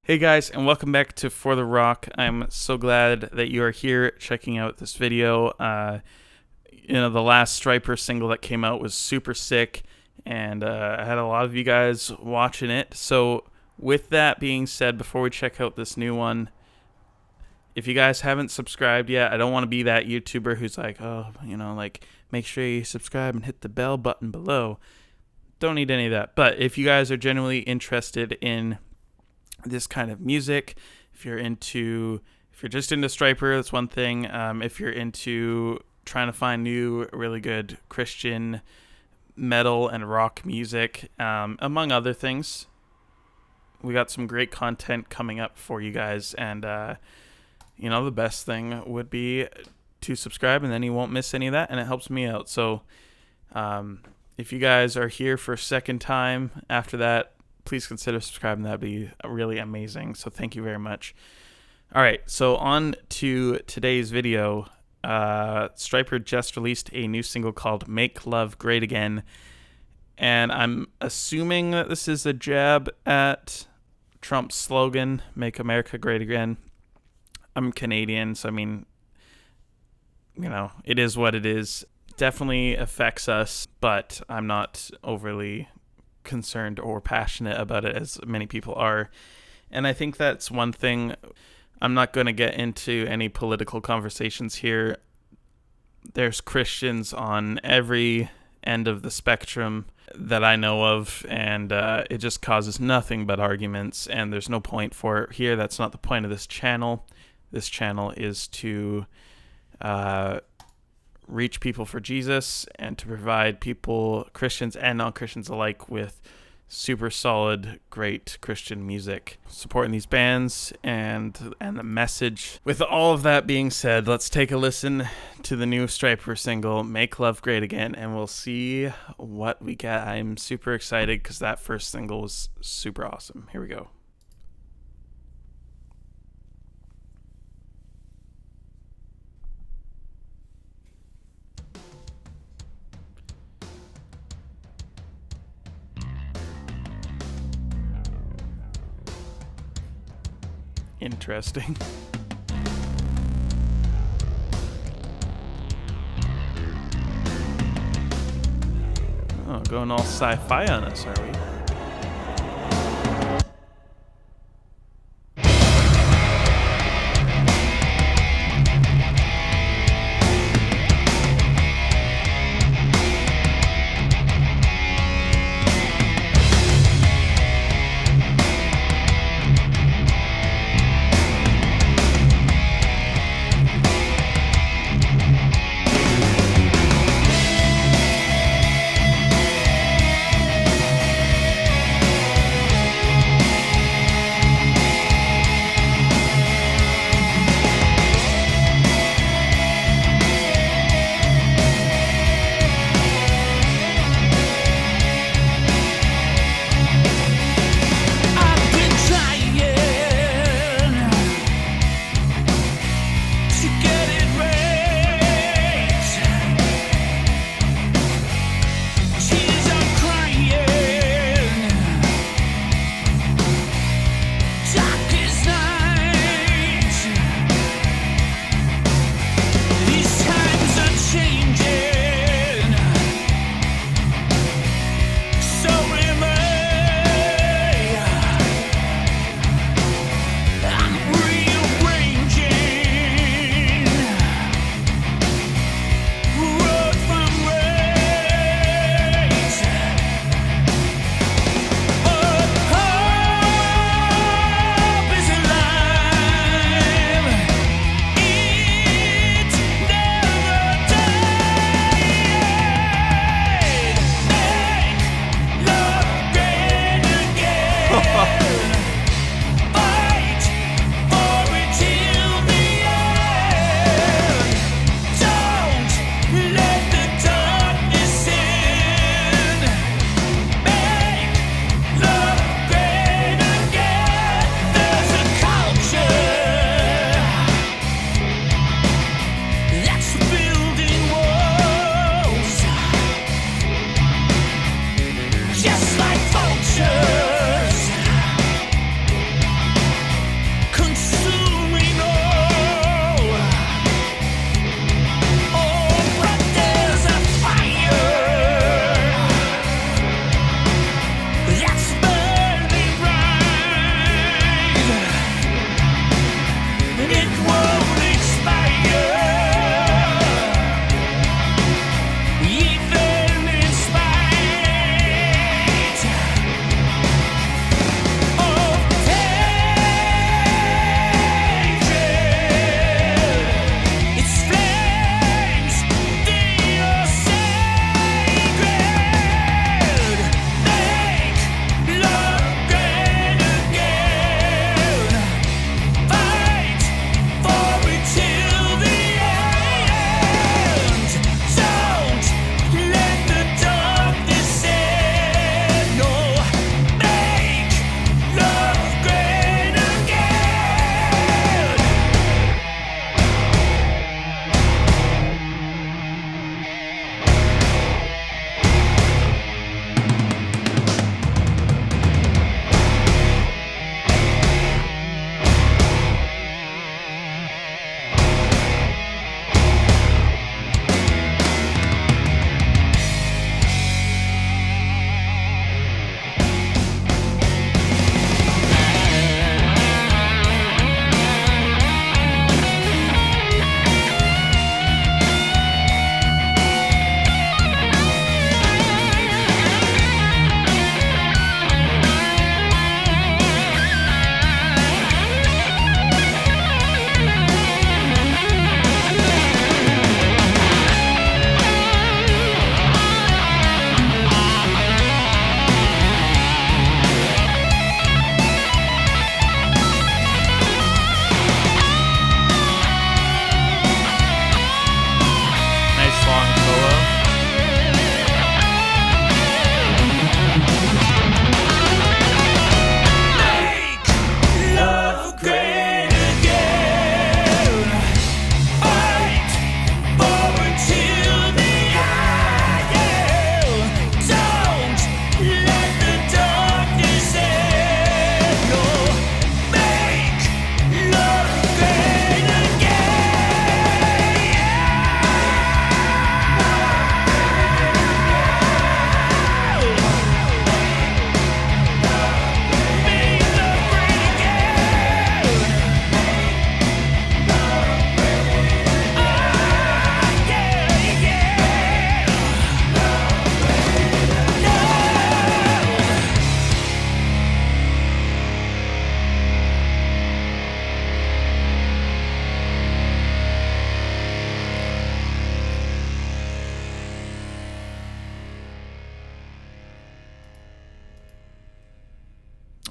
Hey guys, and welcome back to For the Rock. I'm so glad that you are here checking out this video. The last Stryper single that came out was super sick, and I had a lot of you guys watching it. So with that being said, before we check out this new one, if you guys haven't subscribed yet, I don't want to be that YouTuber who's like, make sure you subscribe and hit the bell button below. Don't need any of that. But if you guys are genuinely interested in this kind of music, if you're just into Stryper, that's one thing. If you're into trying to find new really good Christian metal and rock music, among other things, we got some great content coming up for you guys. And the best thing would be to subscribe, and then you won't miss any of that, and it helps me out. So if you guys are here for a second time after that, please consider subscribing. That'd be really amazing. So thank you very much. All right, so on to today's video. Stryper just released a new single called Make Love Great Again, and I'm assuming that this is a jab at Trump's slogan, Make America Great Again. I'm Canadian, so it is what it is. Definitely affects us, but I'm not overly concerned or passionate about it as many people are. And I think that's one thing. I'm not going to get into any political conversations here. There's Christians on every end of the spectrum that I know of, and it just causes nothing but arguments, and there's no point for it here. That's not the point of this channel. This channel is to reach people for Jesus and to provide people, Christians and non-Christians alike, with super solid, great Christian music, supporting these bands and the message. With all of that being said, let's take a listen to the new Stryper single, Make Love Great Again, and we'll see what we get. I'm super excited because that first single was super awesome. Here we go. Interesting. Oh, going all sci-fi on us, are we?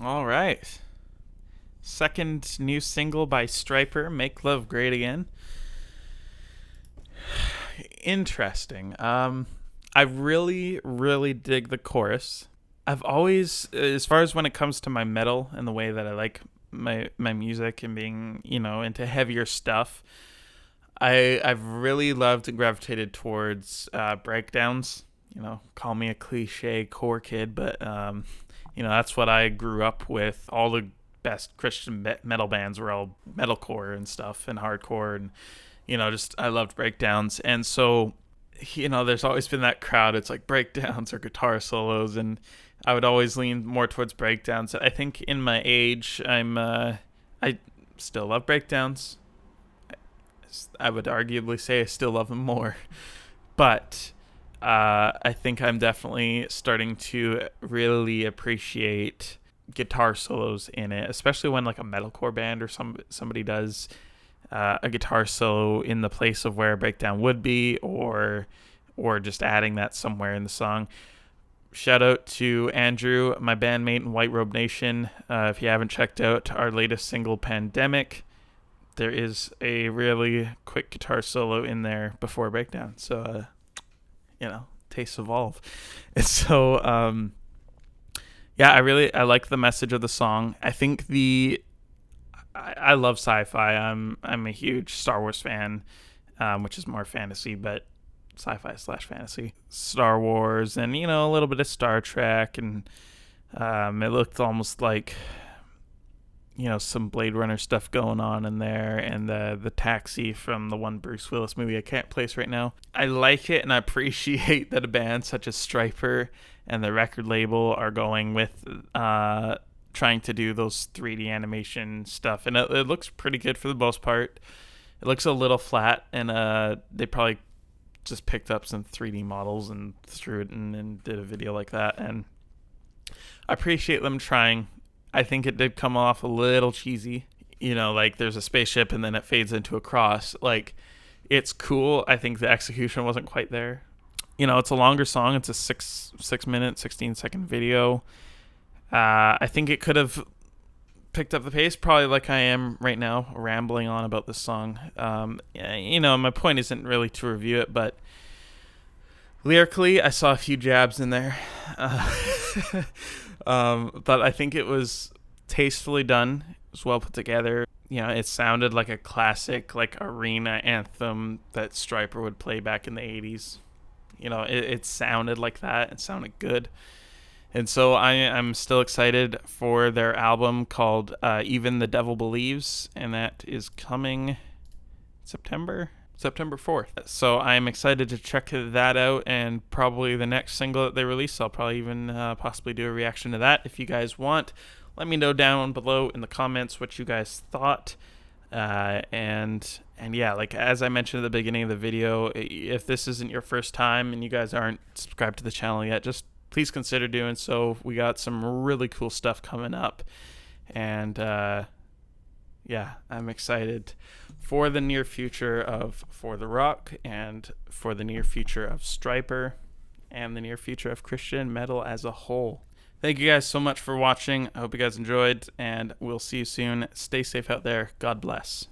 All right. Second new single by Stryper, Make Love Great Again. Interesting. I really, really dig the chorus. I've always, as far as when it comes to my metal and the way that I like my music and being, into heavier stuff, I've really loved and gravitated towards breakdowns. Call me a cliche core kid, but that's what I grew up with. All the best Christian metal bands were all metalcore and stuff and hardcore, and just I loved breakdowns. And so there's always been that crowd. It's like breakdowns or guitar solos, and I would always lean more towards breakdowns. I think in my age, I still love breakdowns. I would arguably say I still love them more, but I think I'm definitely starting to really appreciate guitar solos in it, especially when like a metalcore band or somebody does a guitar solo in the place of where a breakdown would be, or just adding that somewhere in the song. Shout out to Andrew, my bandmate in White Robe Nation. If you haven't checked out our latest single, Pandemic, there is a really quick guitar solo in there before breakdown. So, tastes evolve. And so, I like the message of the song. I think I love sci-fi. I'm a huge Star Wars fan, which is more fantasy, but sci-fi / fantasy. Star Wars and a little bit of Star Trek, and it looked almost like some Blade Runner stuff going on in there, and the taxi from the one Bruce Willis movie I can't place right now. I like it, and I appreciate that a band such as Stryper and the record label are going with trying to do those 3D animation stuff, and it looks pretty good for the most part. It looks a little flat, and they probably just picked up some 3D models and threw it in and did a video like that, and I appreciate them trying. I think it did come off a little cheesy, like there's a spaceship and then it fades into a cross. Like, it's cool. I think the execution wasn't quite there. It's a longer song. It's a 6-minute, 16-second video. I think it could have picked up the pace, probably like I am right now, rambling on about this song. My point isn't really to review it, but lyrically, I saw a few jabs in there. But I think it was tastefully done. It was well put together. It sounded like a classic, like arena anthem that Stryper would play back in the 80s. It sounded like that. It sounded good. And so I'm still excited for their album called Even the Devil Believes, and that is coming September 4th. So I'm excited to check that out, and probably the next single that they release, I'll probably even possibly do a reaction to that. If you guys want, let me know down below in the comments what you guys thought. And yeah, like as I mentioned at the beginning of the video, if this isn't your first time and you guys aren't subscribed to the channel yet, just please consider doing so. We got some really cool stuff coming up, and I'm excited for the near future of For the Rock, and for the near future of Stryper, and the near future of Christian metal as a whole. Thank you guys so much for watching. I hope you guys enjoyed, and we'll see you soon. Stay safe out there. God bless.